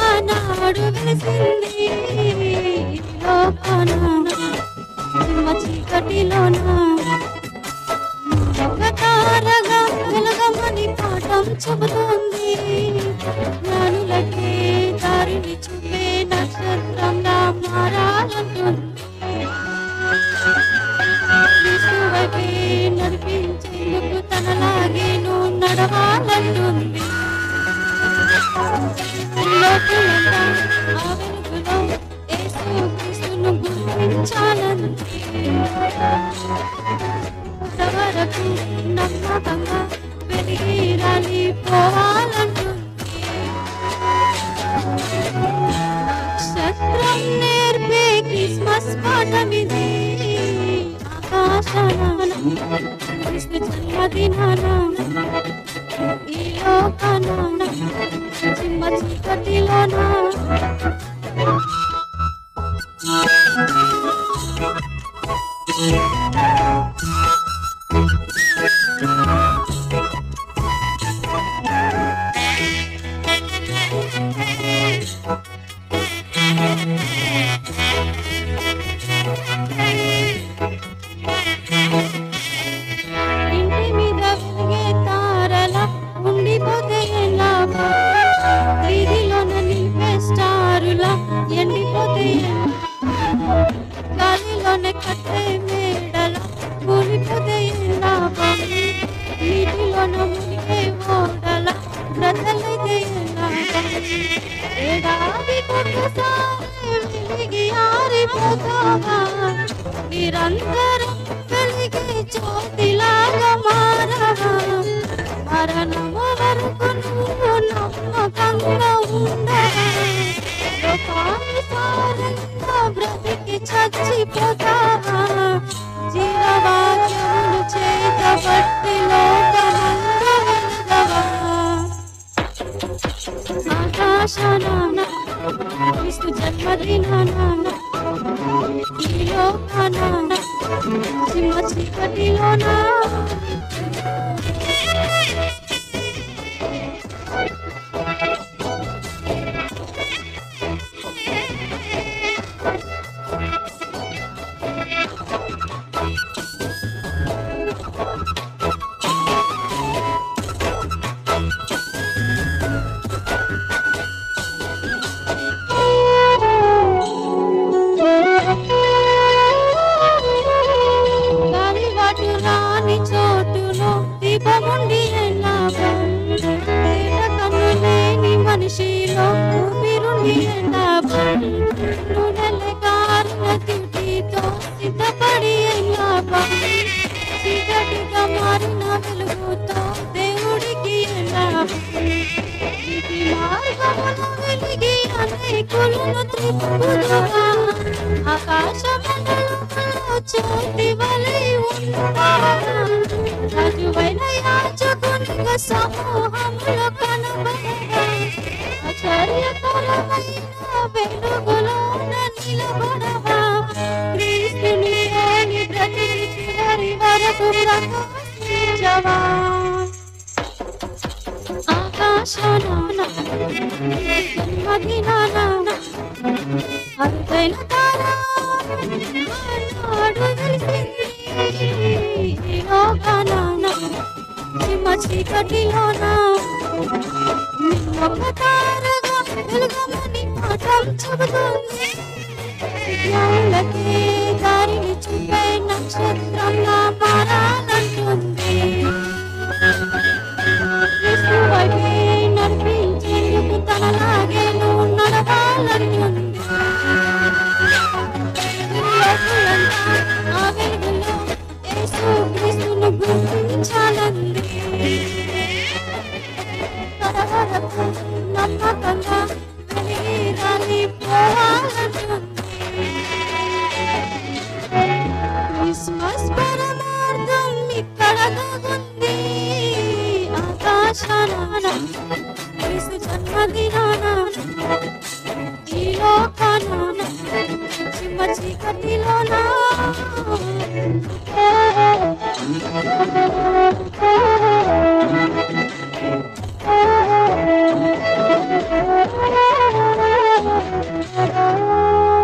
ఆనాడు వెలిసింది లోకాన చీకటిలోన ఒక తారగా వెలగమని పాఠం చెబుతోంది. జ్ఞానులకే దారిని చూపే నక్షత్రంలా మారాలంటుంది. విష్ణువైపే నడిపించేందుకు తనలాగే నువ్వు నడవాలంటుంది. లోకులంతా ఆ వెలుగులో యేసుక్రీస్తును గుర్తించాలంటే అంతవరకు నమ్మకంగా వెలిగి రాలిపోవాలంటుంది. నక్షత్రం నేర్పే క్రిస్మస్ పాఠమిది. ఆకాశాన క్రీస్తు జన్మదినాన ఈ లోకాన చిమ్మ చీకటిలోన ఇంటి మీద వెలిగే తారల ఉండిపోతే ఎలా? వీధిలోన నిలిపే స్టారులా ఎండిపోతే ఎలా? గాలిలోనే కట్టే మేడల కూలిపోతే ఎలా? నీటిలోన మునిగే ఓడల బ్రతలైతే ఎలా? ఏడాది కొట్టసారి వెలిగి ఆరిపోతావా? నిరంతరం వెలిగే జ్యోతిలాగా మారవా? మరణము వరకు నువ్వు నమ్మకంగా ఉండవా? లోకానుసారంగా బ్రతికి చచ్చిపోతావా? జీవవాక్యములు చేతబట్టి లోకమందు వెలగవా? ఆకాశాన క్రీస్తు జన్మదినాన ఈ లోకాన చిమ్మ చీకటిలోన చోటులో దీపముండి ఎలాభం? తేట కన్ను లేని మనిషిలో ఊపిరుండి ఎలాభం? నూనెల కారిన తుటితో సిద్ధపడి ఎలాభం? చీకటిగా మారిన వెలుగుతో దేవుడికి ఎలాభం? ఇది మార్గమున వెలిగి అనేకులను త్రిప్పుదువా? ఆకాశ మండలంలో జ్యోతి వలె ఉంటావా? రాజువైన యాజకునిగా సమూహములో కనబడవా? ఆశ్చర్యకరమైన వెలుగులోన నిలబడవా? క్రీస్తుని లేని బ్రతికి చివరి వరకు ప్రకాశించవా? ఆకాశాన జన్మదినాన అరుదైన తార ఆనాడు వెలిసింది లోకాన చిమ్మ చీకటిలోన ఒక తారగా వెలుగమని పాఠం చెబుతుంది. జ్ఞానులకే దారిని చూపే నక్షత్రంగా మారాలంటుంది. విష్ణువైపే నడిపించేందుకు తనలాగే నువ్వు నడవాలంటుంది. లోకులంతా ఆ వెలుగులో యేసుక్రీస్తును గుర్తించాలంది. మాటకు నమ్మకంగా వెలిగి పోవాలంటుంది. క్రిస్మస్ పరమార్థం ఇక్కడ ఉంది ఆకాశాన క్రీస్తు జన్మదినాన ఈ లోకాన చిమ్మ చీకటిలోన